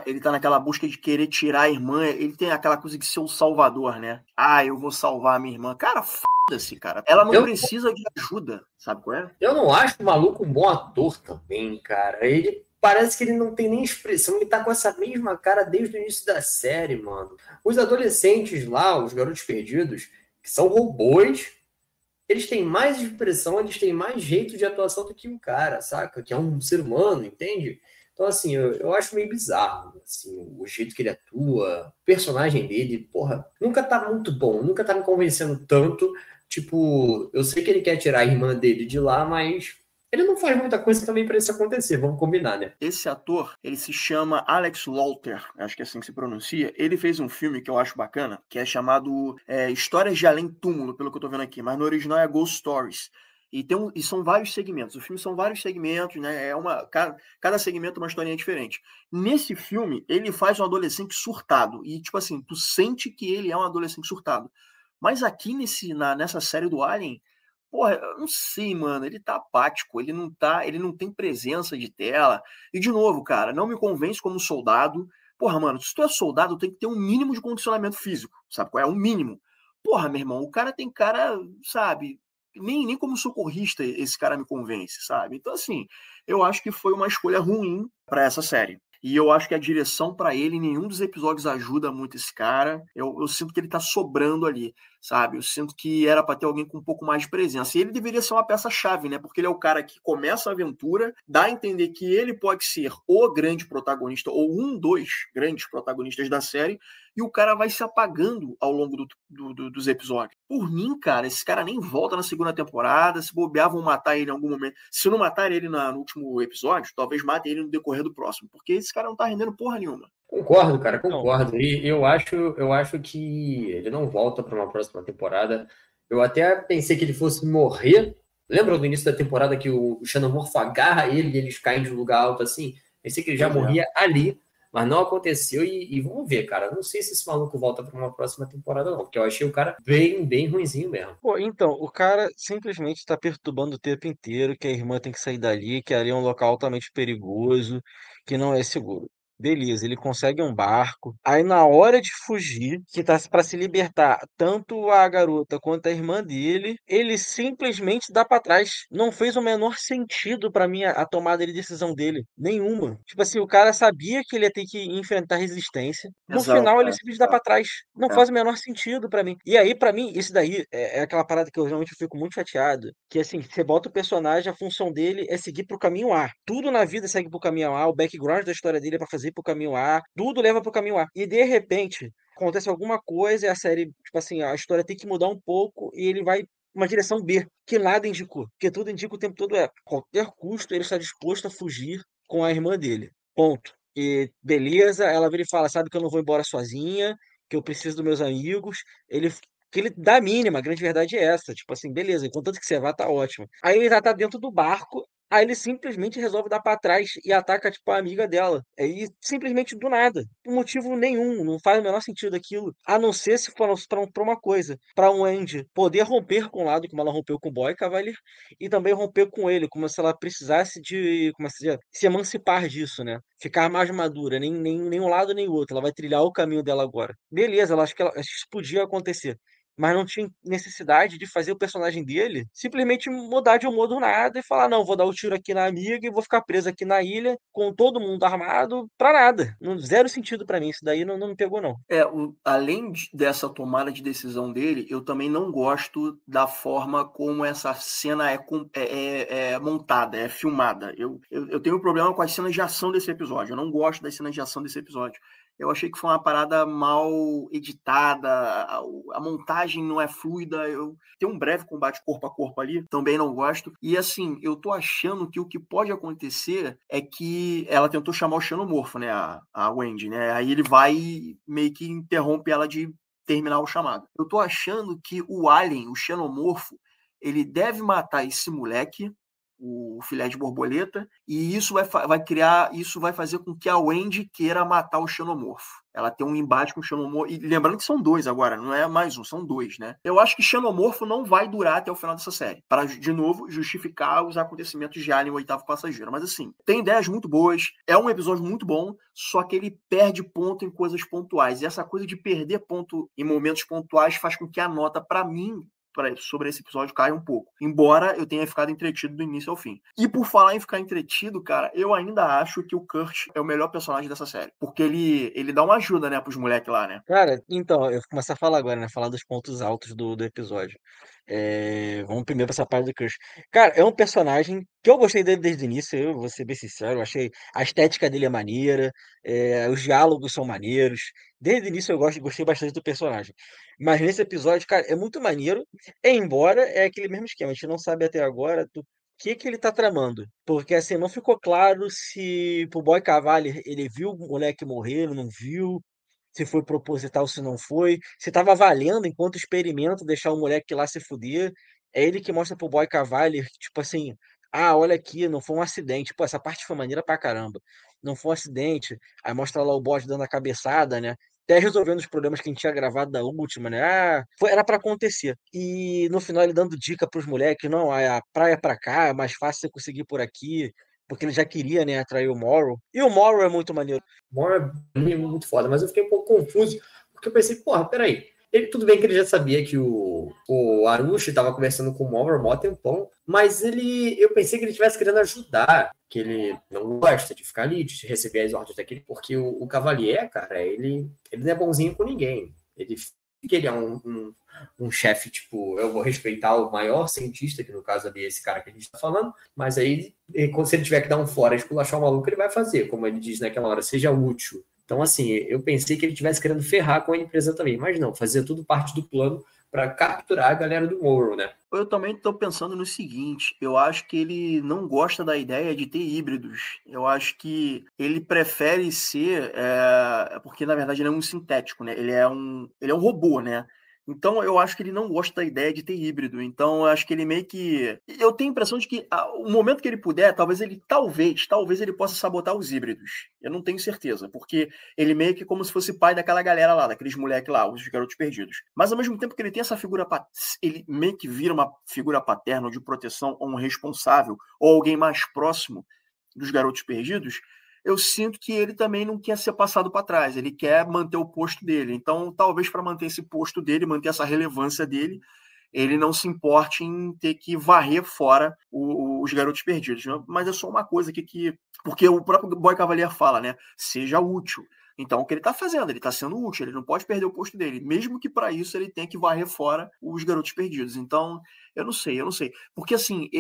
Speaker 5: Ele tá naquela busca de querer tirar a irmã, ele tem aquela coisa de ser o salvador, né? Eu vou salvar a minha irmã. Cara, foda-se, cara. Ela não precisa de ajuda, sabe qual é?
Speaker 6: Eu não acho o maluco um bom ator também, cara. Ele parece que ele não tem nem expressão, ele tá com essa mesma cara desde o início da série, mano. Os adolescentes lá, os garotos perdidos, que são robôs, eles têm mais expressão, eles têm mais jeito de atuação do que um cara, saca? Que é um ser humano, entende? Então, assim, eu acho meio bizarro, assim, o jeito que ele atua, o personagem dele, porra, nunca tá muito bom, nunca tá me convencendo tanto. Tipo, eu sei que ele quer tirar a irmã dele de lá, mas ele não faz muita coisa também para isso acontecer, vamos combinar, né?
Speaker 5: Esse ator, ele se chama Alex Walter, acho que é assim que se pronuncia. Ele fez um filme que eu acho bacana, que é chamado Histórias de Além Túmulo, pelo que eu tô vendo aqui, mas no original é Ghost Stories. E são vários segmentos. O filme são vários segmentos, né? Cada segmento é uma historinha diferente. Nesse filme, ele faz um adolescente surtado. E, tipo assim, tu sente que ele é um adolescente surtado. Mas aqui nessa série do Alien, porra, eu não sei, mano, ele tá apático, ele não tem presença de tela. E de novo, cara, não me convence como soldado. Porra, mano, se tu é soldado, tem que ter um mínimo de condicionamento físico, sabe qual é? Um mínimo. Porra, meu irmão, o cara tem cara, sabe, nem como socorrista esse cara me convence, sabe? Então, assim, eu acho que foi uma escolha ruim pra essa série. E eu acho que a direção pra ele, em nenhum dos episódios ajuda muito esse cara. Eu sinto que ele tá sobrando ali, sabe? Eu sinto que era pra ter alguém com um pouco mais de presença. E ele deveria ser uma peça-chave, né? Porque ele é o cara que começa a aventura, dá a entender que ele pode ser o grande protagonista, ou um dos grandes protagonistas da série, e o cara vai se apagando ao longo dos episódios. Por mim, cara, esse cara nem volta na segunda temporada. Se bobear, vão matar ele em algum momento. Se não matar ele no último episódio, talvez matem ele no decorrer do próximo. Porque esse cara não tá rendendo porra nenhuma.
Speaker 6: Concordo, cara, concordo. E eu acho que ele não volta para uma próxima temporada. Eu até pensei que ele fosse morrer. Lembra do início da temporada que o Xenomorfo agarra ele e eles caem de um lugar alto assim? Pensei que ele já morria ali. Mas não aconteceu e vamos ver, cara. Não sei se esse maluco volta para uma próxima temporada, não. Porque eu achei o cara bem ruinzinho mesmo.
Speaker 7: Pô, então, o cara simplesmente tá perturbando o tempo inteiro que a irmã tem que sair dali, que ali é um local altamente perigoso, que não é seguro. Beleza, ele consegue um barco. Aí na hora de fugir, que tá para se libertar tanto a garota quanto a irmã dele, ele simplesmente dá pra trás. Não fez o menor sentido pra mim a tomada de decisão dele, nenhuma. Tipo assim, o cara sabia que ele ia ter que enfrentar resistência. No
Speaker 5: Exato,
Speaker 7: final ele simplesmente dá pra trás. Não faz o menor sentido pra mim. E aí pra mim isso daí é aquela parada que eu realmente fico muito chateado, que assim, você bota o personagem, a função dele é seguir pro caminho A. Tudo na vida segue pro caminho A, o background da história dele é pra fazer pro caminho A, tudo leva pro caminho A. E de repente, acontece alguma coisa e a série, tipo assim, a história tem que mudar um pouco e ele vai uma direção B, que nada indicou. Porque tudo indica o tempo todo a qualquer custo ele está disposto a fugir com a irmã dele. Ponto. E beleza, ela vira e fala, sabe que eu não vou embora sozinha, que eu preciso dos meus amigos. Que ele dá a mínima, a grande verdade é essa. Tipo assim, beleza, contanto que você vá, tá ótimo. Aí ele já tá dentro do barco, Aí ele simplesmente resolve dar pra trás e ataca, tipo, a amiga dela. Aí, simplesmente do nada. Por motivo nenhum. Não faz o menor sentido aquilo. A não ser se for pra uma coisa. Pra um Andy poder romper com o lado, como ela rompeu com o Boy Cavalier, e também romper com ele, como se ela precisasse de, como é que se diz? Se emancipar disso, né? Ficar mais madura, nem um lado nem o outro. Ela vai trilhar o caminho dela agora. Beleza, acho que isso podia acontecer. Mas não tinha necessidade de fazer o personagem dele simplesmente mudar de humor do nada e falar: não, vou dar o tiro aqui na amiga e vou ficar preso aqui na ilha com todo mundo armado pra nada. Zero sentido pra mim. Isso daí não me pegou, não.
Speaker 5: Além dessa tomada de decisão dele, eu também não gosto da forma como essa cena é montada, é filmada. Eu tenho um problema com as cenas de ação desse episódio. Eu não gosto das cenas de ação desse episódio. Eu achei que foi uma parada mal editada, a montagem não é fluida. Tem um breve combate corpo a corpo ali, também não gosto. E assim, eu tô achando que o que pode acontecer é que ela tentou chamar o xenomorfo, né, a Wendy, né? Aí ele vai e meio que interrompe ela de terminar o chamado. Eu tô achando que o alien, o xenomorfo, ele deve matar esse moleque, o filé de borboleta, e isso vai fazer com que a Wendy queira matar o xenomorfo. Ela tem um embate com o xenomorfo, e lembrando que são 2 agora, não é mais um, são 2, né? Eu acho que xenomorfo não vai durar até o final dessa série, para, de novo, justificar os acontecimentos de Alien, o oitavo passageiro. Mas assim, tem ideias muito boas, é um episódio muito bom, só que ele perde ponto em coisas pontuais, e essa coisa de perder ponto em momentos pontuais faz com que a nota, para mim, sobre esse episódio caia um pouco. Embora eu tenha ficado entretido do início ao fim. E por falar em ficar entretido, cara, eu ainda acho que o Kurt é o melhor personagem dessa série. Porque ele dá uma ajuda, né, pros moleques lá, né?
Speaker 7: Cara, então, eu vou começar a falar agora, né? Falar dos pontos altos do episódio. Vamos primeiro pra essa parte do Crush. Cara, é um personagem que eu gostei dele desde o início, eu vou ser bem sincero, eu achei a estética dele é maneira, os diálogos são maneiros. Desde o início eu gostei bastante do personagem. Mas nesse episódio, cara, é muito maneiro, embora é aquele mesmo esquema, a gente não sabe até agora do que ele tá tramando. Porque assim, não ficou claro se pro Boy Cavalier ele viu o moleque morrer, não viu, se foi proposital, se não foi, se tava valendo enquanto experimento deixar o moleque lá se fuder. É ele que mostra pro Boy Cavalier, tipo assim, olha aqui, não foi um acidente. Pô, essa parte foi maneira pra caramba. Não foi um acidente. Aí mostra lá o bot dando a cabeçada, né? Até resolvendo os problemas que a gente tinha gravado da última, né? Era pra acontecer. E no final ele dando dica pros moleques, não, a praia é pra cá, é mais fácil você conseguir por aqui, porque ele já queria, né, atrair o Morrow. E o Morrow é muito maneiro.
Speaker 6: Morrow é muito foda, mas eu fiquei um pouco confuso, porque eu pensei, porra, peraí. Tudo bem que ele já sabia que o Arushi estava conversando com o Morrow há um tempão, mas eu pensei que ele estivesse querendo ajudar, que ele não gosta de ficar ali, de receber as ordens daquele, porque o Cavalier, cara, ele não é bonzinho com ninguém. Ele é um chefe, tipo, eu vou respeitar o maior cientista, que no caso ali é esse cara que a gente tá falando, mas aí, se ele tiver que dar um fora e esculachar o maluco, ele vai fazer, como ele diz naquela hora, seja útil. Então, assim, eu pensei que ele estivesse querendo ferrar com a empresa também, mas não, fazia tudo parte do plano para capturar a galera do Morrow, né?
Speaker 5: Eu também estou pensando no seguinte, eu acho que ele não gosta da ideia de ter híbridos. Eu acho que ele prefere ser, porque na verdade ele é um sintético, né? Ele é um robô, né? Então eu acho que ele não gosta da ideia de ter híbrido. Então eu acho que ele meio que... Eu tenho a impressão de que o momento que ele puder, talvez ele possa sabotar os híbridos. Eu não tenho certeza, porque ele meio que como se fosse pai daquela galera lá, daqueles moleques lá, os garotos perdidos. Mas ao mesmo tempo que ele tem essa figura, ele meio que vira uma figura paterna ou de proteção, ou um responsável, ou alguém mais próximo dos garotos perdidos, eu sinto que ele também não quer ser passado para trás, ele quer manter o posto dele. Então, talvez para manter esse posto dele, manter essa relevância dele, ele não se importe em ter que varrer fora os garotos perdidos. Mas é só uma coisa aqui porque o próprio Boy Cavalier fala, né? Seja útil. Então, o que ele está fazendo? Ele está sendo útil, ele não pode perder o posto dele, mesmo que para isso ele tenha que varrer fora os garotos perdidos. Então, eu não sei. Porque, assim,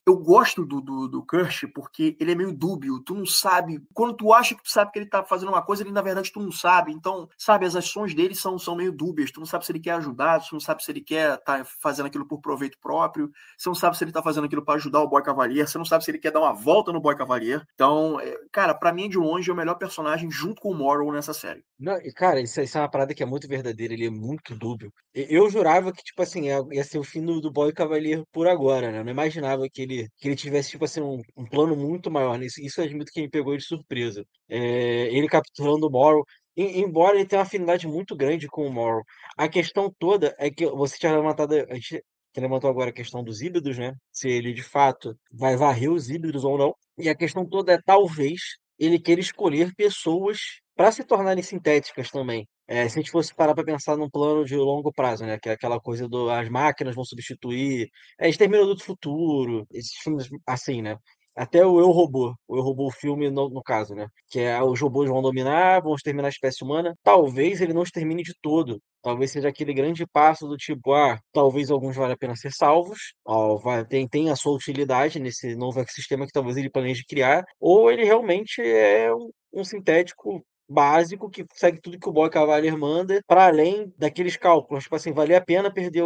Speaker 5: eu gosto do Kurt porque ele é meio dúbio, tu não sabe, quando tu acha que tu sabe que ele tá fazendo uma coisa, ele na verdade tu não sabe, então, sabe, as ações dele são meio dúbias, tu não sabe se ele quer ajudar, tu não sabe se ele quer tá fazendo aquilo por proveito próprio, você não sabe se ele tá fazendo aquilo para ajudar o Boy Cavalier, você não sabe se ele quer dar uma volta no Boy Cavalier, então, cara, pra mim de longe é o melhor personagem junto com o Morrow nessa série.
Speaker 7: Não, e, cara, isso é uma parada que é muito verdadeira, ele é muito dúbio. Eu jurava que, tipo assim, ia ser o fim do Boy Cavalier por agora, né? Eu não imaginava que ele tivesse, tipo assim, um plano muito maior, né? Isso eu admito que me pegou de surpresa. Ele capturando o Morrow, embora ele tenha uma afinidade muito grande com o Morrow. A questão toda é que você tinha levantado, a gente levantou agora a questão dos híbridos, né? Se ele de fato vai varrer os híbridos ou não. E a questão toda é talvez ele queira escolher pessoas para se tornarem sintéticas também. Se a gente fosse parar para pensar num plano de longo prazo, né? Que é aquela coisa as máquinas vão substituir, Exterminador do Futuro, esses filmes assim, né? Até o Eu, Robô, o filme no caso, né? Que é os robôs vão dominar, vão exterminar a espécie humana. Talvez ele não extermine de todo. Talvez seja aquele grande passo do tipo, talvez alguns valha a pena ser salvos, tem a sua utilidade nesse novo ecossistema que talvez ele planeje criar, ou ele realmente é um sintético básico que segue tudo que o Boy Cavalier manda, para além daqueles cálculos. Tipo assim, valia a pena perder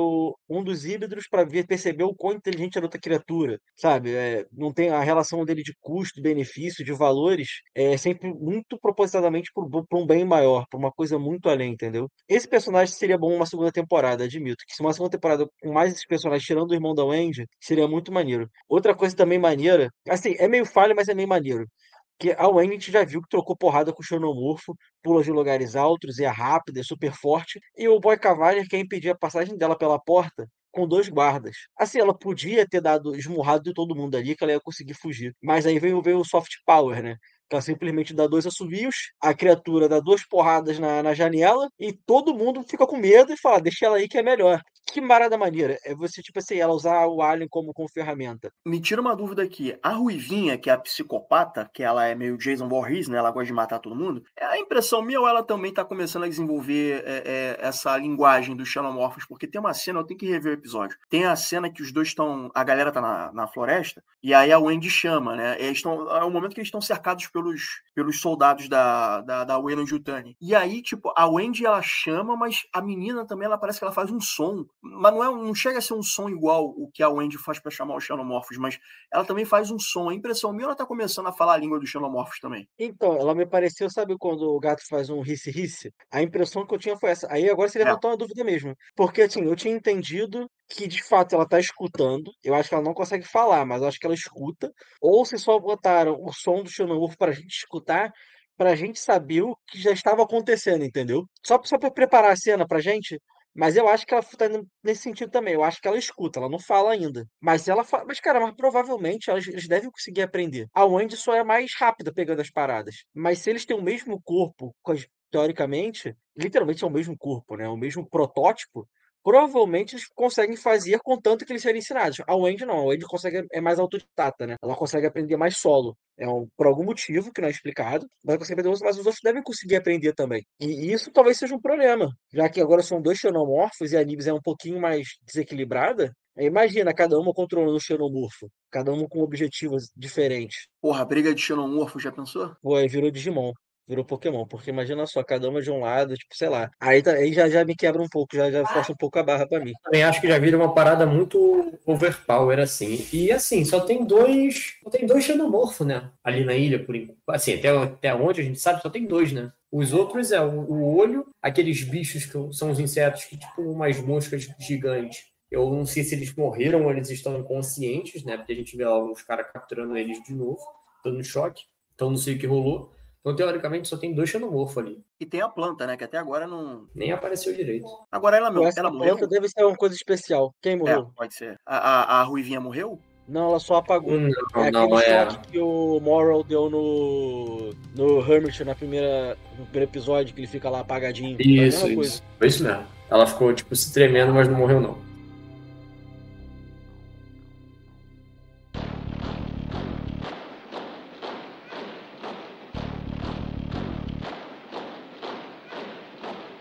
Speaker 7: um dos híbridos para perceber o quão inteligente era outra criatura, sabe? Não tem a relação dele de custo, benefício, de valores, é sempre muito propositadamente para um bem maior, para uma coisa muito além, entendeu? Esse personagem seria bom uma segunda temporada, admito. Que se uma segunda temporada com mais esses personagens, tirando o irmão da Wendy, seria muito maneiro. Outra coisa também maneira, assim, é meio falha, mas é meio maneiro. Que a Wendy a gente já viu que trocou porrada com o Xenomorfo, pula de lugares altos, é rápida, é super forte. E o Boy Cavalier quer impedir a passagem dela pela porta com 2 guardas. Assim, ela podia ter esmurrado de todo mundo ali, que ela ia conseguir fugir. Mas aí veio o soft power, né? Que ela simplesmente dá 2 assovios, a criatura dá 2 porradas na janela e todo mundo fica com medo e fala, deixa ela aí que é melhor. Que marada maneira. É você, tipo assim, ela usar o Alien como ferramenta.
Speaker 5: Me tira uma dúvida aqui. A Ruivinha, que é a psicopata, que ela é meio Jason Voorhees, né? Ela gosta de matar todo mundo. É a impressão minha ou ela também tá começando a desenvolver essa linguagem dos xenomorfos? Porque tem uma cena, eu tenho que rever o episódio. Tem a cena que os dois estão... A galera tá na floresta e aí a Wendy chama, né? É o momento que eles estão cercados pelos soldados da Weyland-Yutani. E aí, tipo, a Wendy, ela chama, mas a menina também, ela parece que ela faz um som. Mas não chega a ser um som igual o que a Wendy faz pra chamar os xenomorfos, mas ela também faz um som. A impressão minha, ela tá começando a falar a língua dos xenomorfos também.
Speaker 7: Então, ela me pareceu, sabe quando o gato faz um risse-risse? A impressão que eu tinha foi essa. Aí agora você levantou uma dúvida mesmo. Porque, assim, eu tinha entendido que, de fato, ela tá escutando. Eu acho que ela não consegue falar, mas eu acho que ela escuta. Ou se só botaram o som do xenomorfo pra gente escutar, pra gente saber o que já estava acontecendo, entendeu? Só pra preparar a cena pra gente. Mas eu acho que ela tá indo nesse sentido também. Eu acho que ela escuta, ela não fala ainda. Mas ela fala. Mas, cara, provavelmente eles devem conseguir aprender. A Wendy só é mais rápida pegando as paradas. Mas se eles têm o mesmo corpo, teoricamente, literalmente é o mesmo corpo, né? O mesmo protótipo. Provavelmente eles conseguem fazer contanto que eles serem ensinados. A Wendy não, a Wendy é mais autodidata, né? Ela consegue aprender mais solo. Por algum motivo que não é explicado, mas os outros devem conseguir aprender também. E isso talvez seja um problema, já que agora são 2 xenomorfos e a Nibs é um pouquinho mais desequilibrada. Imagina, cada uma controlando o xenomorfo, cada uma com objetivos diferentes.
Speaker 5: Porra, briga de xenomorfo, já pensou?
Speaker 7: Pô, aí virou Digimon. Virou Pokémon, porque imagina só, cada uma de um lado, tipo, sei lá. Aí já me quebra um pouco, já força um pouco a barra pra mim.
Speaker 6: Também acho que já vira uma parada muito overpower, assim. E assim, só tem dois xenomorfos, né? Ali na ilha, por enquanto. Assim, até onde a gente sabe, só tem 2, né? Os outros é o olho, aqueles bichos que são os insetos, que tipo umas moscas gigantes. Eu não sei se eles morreram ou eles estão inconscientes, né? Porque a gente vê lá os caras capturando eles de novo, dando choque. Então não sei o que rolou. Então, teoricamente, só tem 2 xenomorfos ali.
Speaker 5: E tem a planta, né? Que até agora não...
Speaker 6: Nem apareceu direito.
Speaker 5: Agora ela morreu.
Speaker 7: Essa planta deve ser uma coisa especial. Quem morreu?
Speaker 5: Pode ser. A Ruivinha morreu?
Speaker 7: Não, ela só apagou.
Speaker 6: Não é.
Speaker 7: Choque que o Morrow deu no Hermit no primeiro episódio, que ele fica lá apagadinho.
Speaker 6: Isso. Foi isso mesmo. Ela ficou, tipo, se tremendo, mas não morreu, não.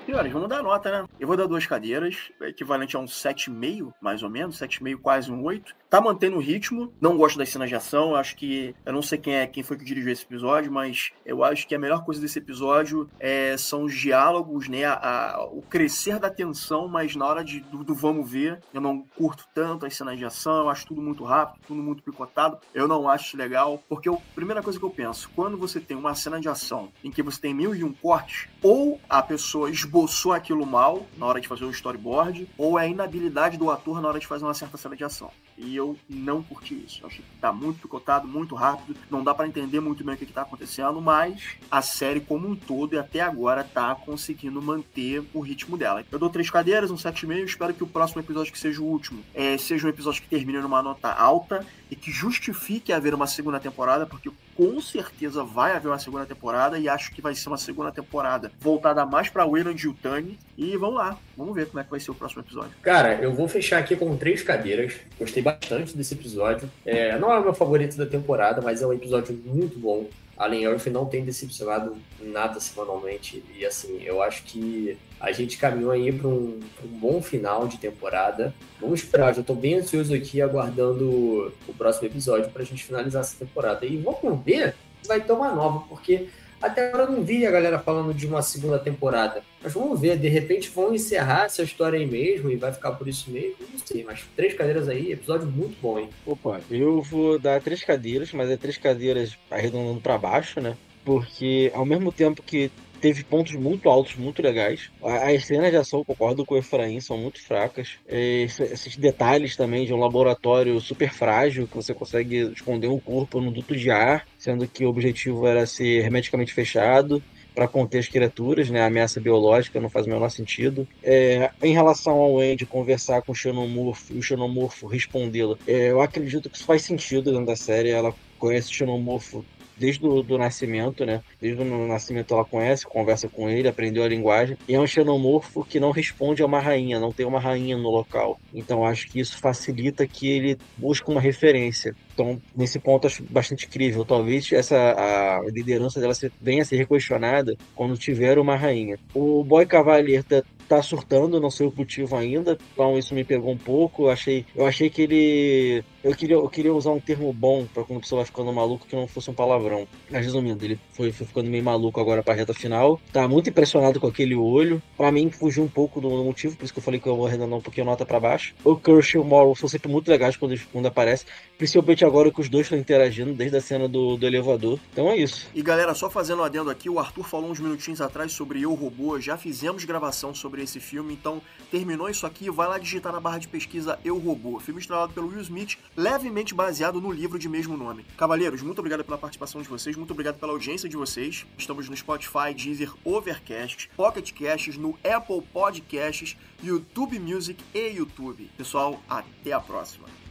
Speaker 5: Senhores, vamos dar nota, né? Eu vou dar 2 cadeiras, equivalente a um 7,5, mais ou menos, 7,5, quase um 8. Tá mantendo o ritmo, não gosto das cenas de ação, acho que, eu não sei quem foi que dirigiu esse episódio, mas eu acho que a melhor coisa desse episódio são os diálogos, né? O crescer da tensão, mas na hora do vamos ver, eu não curto tanto as cenas de ação, eu acho tudo muito rápido, tudo muito picotado, eu não acho legal, porque a primeira coisa que eu penso, quando você tem uma cena de ação em que você tem 1001 cortes, ou a pessoa esboçou aquilo mal, na hora de fazer um storyboard, ou é a inabilidade do ator na hora de fazer uma certa cena de ação. E eu não curti isso. Eu achei que tá muito picotado, muito rápido, não dá pra entender muito bem o que tá acontecendo, mas a série como um todo e até agora tá conseguindo manter o ritmo dela. Eu dou 3 cadeiras, um 7,5, espero que o próximo episódio, que seja o último, seja um episódio que termine numa nota alta e que justifique haver uma segunda temporada, porque com certeza vai haver uma segunda temporada e acho que vai ser uma segunda temporada voltada mais pra Wayland e Yutani. E vamos lá, vamos ver como é que vai ser o próximo episódio.
Speaker 6: Cara, eu vou fechar aqui com 3 cadeiras. Gostei bastante desse episódio. Não é o meu favorito da temporada, mas é um episódio muito bom. Alien Earth não tem decepcionado nada semanalmente. E assim, eu acho que a gente caminhou aí para um bom final de temporada. Vamos esperar, já estou bem ansioso aqui aguardando o próximo episódio para a gente finalizar essa temporada. E vamos ver se vai ter uma nova, porque até agora eu não vi a galera falando de uma segunda temporada. Mas vamos ver, de repente vão encerrar essa história aí mesmo e vai ficar por isso mesmo, não sei. Mas 3 cadeiras aí, episódio muito bom, hein?
Speaker 7: Opa, eu vou dar 3 cadeiras, mas é 3 cadeiras arredondando para baixo, né? Porque ao mesmo tempo que teve pontos muito altos, muito legais. As cenas de ação, concordo com o Efraim, são muito fracas. Esses detalhes também de um laboratório super frágil, que você consegue esconder um corpo num duto de ar, sendo que o objetivo era ser hermeticamente fechado para conter as criaturas, né? A ameaça biológica não faz o menor sentido. Em relação ao Andy conversar com o Xenomorfo e o Xenomorfo respondê-la, eu acredito que isso faz sentido dentro da série. Ela conhece o Xenomorfo desde o nascimento, né? Desde o nascimento ela conhece, conversa com ele, aprendeu a linguagem. E é um xenomorfo que não responde a uma rainha, não tem uma rainha no local. Então acho que isso facilita que ele busque uma referência. Então, nesse ponto, acho bastante incrível. Talvez a liderança dela venha a ser requestionada quando tiver uma rainha. O Boy Cavalier tá surtando, não sei o motivo ainda, então isso me pegou um pouco. Eu achei que ele... Eu queria usar um termo bom pra quando a pessoa vai ficando maluco, que não fosse um palavrão. Mas resumindo, ele foi ficando meio maluco agora pra reta final. Tá muito impressionado com aquele olho. Pra mim, fugiu um pouco do motivo, por isso que eu falei que eu vou arredondar um pouquinho a nota pra baixo. O Kirsch e o Morrow são sempre muito legais quando aparecem. Principalmente agora que os dois estão interagindo, desde a cena do elevador. Então é isso.
Speaker 5: E galera, só fazendo um adendo aqui, o Arthur falou uns minutinhos atrás sobre Eu, Robô. Já fizemos gravação sobre esse filme, então terminou isso aqui, vai lá digitar na barra de pesquisa Eu, Robô. Filme estrelado pelo Will Smith, levemente baseado no livro de mesmo nome. Cavaleiros, muito obrigado pela participação de vocês, muito obrigado pela audiência de vocês. Estamos no Spotify, Deezer, Overcast, Pocket Casts, no Apple Podcasts, YouTube Music e YouTube. Pessoal, até a próxima.